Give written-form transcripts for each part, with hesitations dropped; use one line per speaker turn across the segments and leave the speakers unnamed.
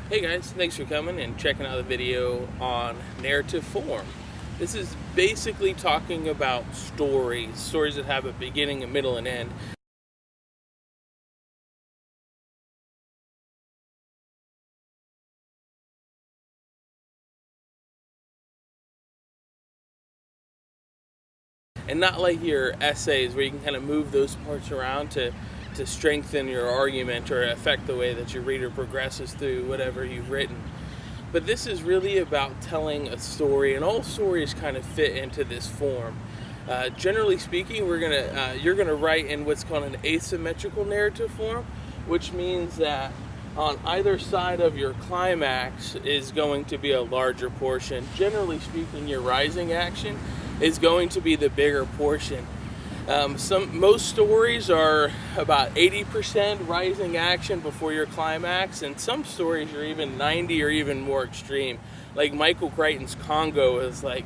Hey guys, thanks for coming and checking out the video on narrative form. This is basically talking about stories that have a beginning, a middle, and end. And not like your essays where you can kind of move those parts around to strengthen your argument or affect the way that your reader progresses through whatever you've written. But this is really about telling a story, and all stories kind of fit into this form. Generally speaking, you're gonna write in what's called an asymmetrical narrative form, which means that on either side of your climax is going to be a larger portion. Generally speaking, your rising action is going to be the bigger portion. Most stories are about 80% rising action before your climax, and some stories are even 90 or even more extreme. Like Michael Crichton's Congo is like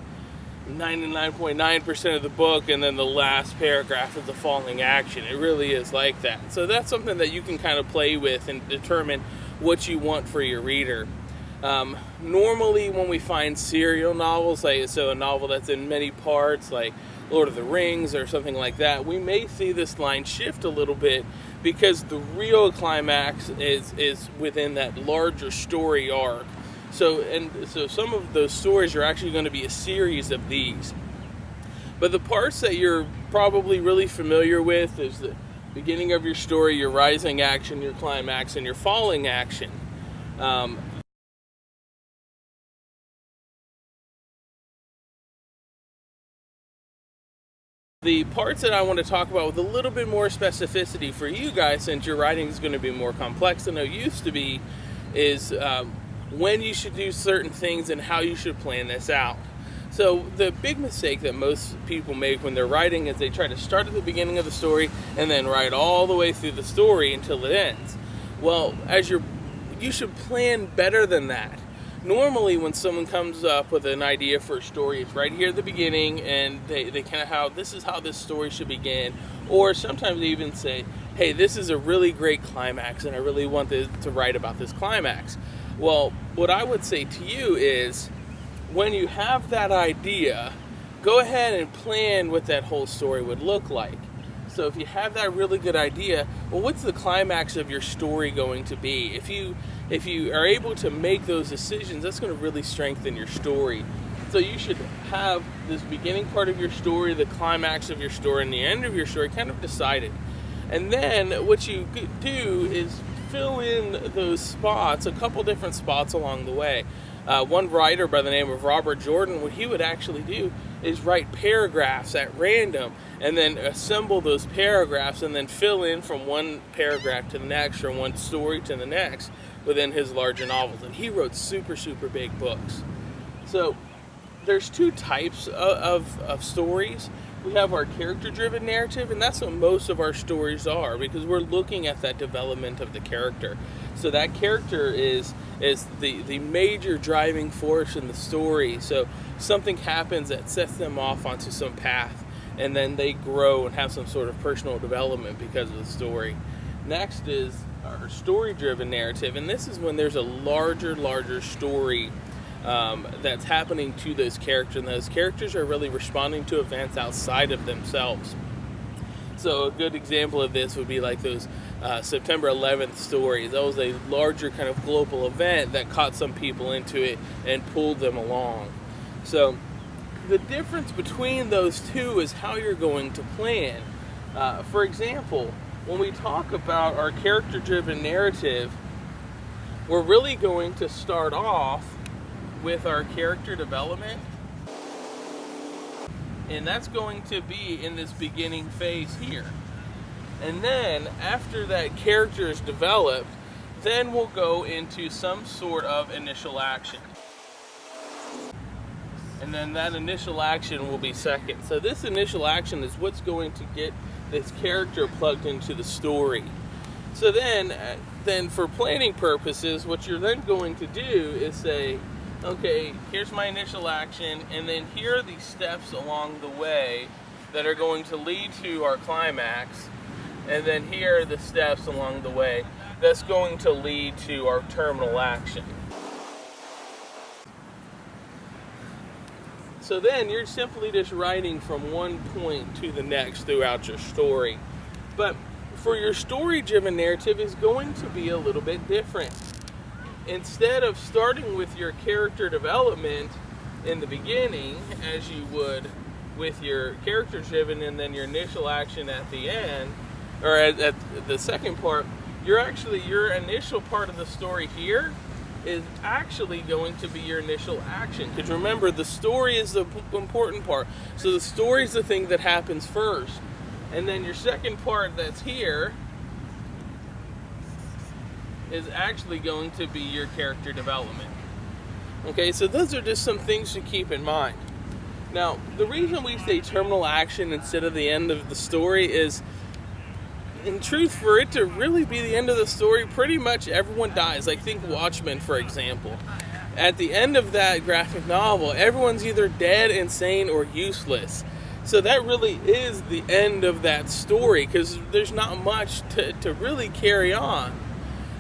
99.9% of the book, and then the last paragraph is the falling action. It really is like that. So that's something that you can kind of play with and determine what you want for your reader. Normally, when we find serial novels, like a novel that's in many parts, like Lord of the Rings or something like that, we may see this line shift a little bit because the real climax is within that larger story arc. So some of those stories are actually going to be a series of these. But the parts that you're probably really familiar with is the beginning of your story, your rising action, your climax, and your falling action. The parts that I want to talk about with a little bit more specificity for you guys, since your writing is going to be more complex than it used to be, is when you should do certain things and how you should plan this out. So the big mistake that most people make when they're writing is they try to start at the beginning of the story and then write all the way through the story until it ends. Well, you should plan better than that. Normally, when someone comes up with an idea for a story, it's right here at the beginning, and they kind of this is how this story should begin. Or sometimes they even say, hey, this is a really great climax, and I really want to write about this climax. Well, what I would say to you is, when you have that idea, go ahead and plan what that whole story would look like. So if you have that really good idea, well, what's the climax of your story going to be? If you are able to make those decisions, that's going to really strengthen your story. So you should have this beginning part of your story, the climax of your story, and the end of your story kind of decided. And then what you do is fill in those spots, a couple different spots along the way. One writer by the name of Robert Jordan, what he would actually do is write paragraphs at random and then assemble those paragraphs and then fill in from one paragraph to the next or one story to the next within his larger novels. And he wrote super, super big books. So there's two types of stories. We have our character-driven narrative, and that's what most of our stories are, because we're looking at that development of the character. So that character is the major driving force in the story. So something happens that sets them off onto some path, and then they grow and have some sort of personal development because of the story. Next is our story-driven narrative, and this is when there's a larger story that's happening to those characters, and those characters are really responding to events outside of themselves. So a good example of this would be like those September 11th stories. That was a larger kind of global event that caught some people into it and pulled them along. So the difference between those two is how you're going to plan. For example, when we talk about our character-driven narrative, we're really going to start off with our character development, and that's going to be in this beginning phase here. And then after that character is developed, then we'll go into some sort of initial action, and then that initial action will be second. So this initial action is what's going to get this character plugged into the story. So then for planning purposes, what you're then going to do is say, okay, here's my initial action, and then here are these steps along the way that are going to lead to our climax, and then here are the steps along the way that's going to lead to our terminal action. So then you're simply just writing from one point to the next throughout your story. But for your story-driven narrative is going to be a little bit different. Instead of starting with your character development in the beginning, as you would with your character-driven and then your initial action at the end, or at the second part, your initial part of the story here is actually going to be your initial action. Because remember, the story is the important part. So the story is the thing that happens first. And then your second part that's here is actually going to be your character development. Okay, so those are just some things to keep in mind. Now, the reason we say terminal action instead of the end of the story is, in truth, for it to really be the end of the story, pretty much everyone dies. Like, think Watchmen, for example. At the end of that graphic novel, everyone's either dead, insane, or useless. So that really is the end of that story, because there's not much to really carry on,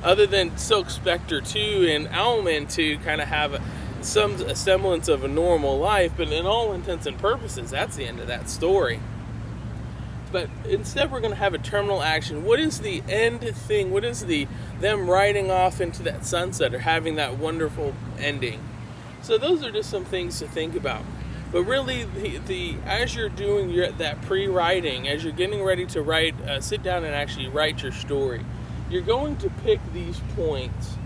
other than Silk Spectre 2 and Owlman to kind of have some semblance of a normal life, but in all intents and purposes, that's the end of that story. But instead, we're going to have a terminal action. What is the end thing? What is them riding off into that sunset or having that wonderful ending? So those are just some things to think about. But really, as you're doing that pre-writing, as you're getting ready to write, sit down and actually write your story, you're going to pick these points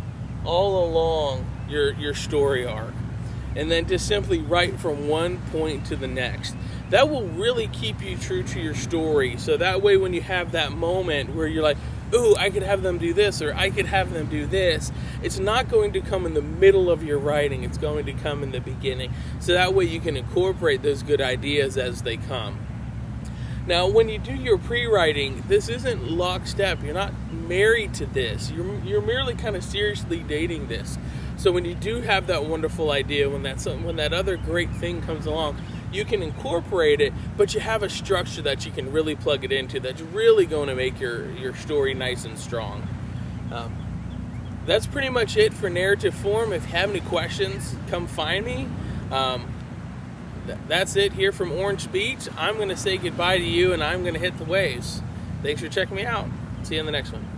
all along your story arc, and then just simply write from one point to the next. That will really keep you true to your story. So that way, when you have that moment where you're like, ooh, I could have them do this, or I could have them do this, it's not going to come in the middle of your writing. It's going to come in the beginning. So that way you can incorporate those good ideas as they come. Now, when you do your pre-writing, this isn't lockstep. You're not married to this. You're merely kind of seriously dating this. So when you do have that wonderful idea, when that other great thing comes along, you can incorporate it, but you have a structure that you can really plug it into that's really going to make your story nice and strong. That's pretty much it for narrative form. If you have any questions, come find me. That's it here from Orange Beach. I'm going to say goodbye to you, and I'm going to hit the waves. Thanks for checking me out. See you in the next one.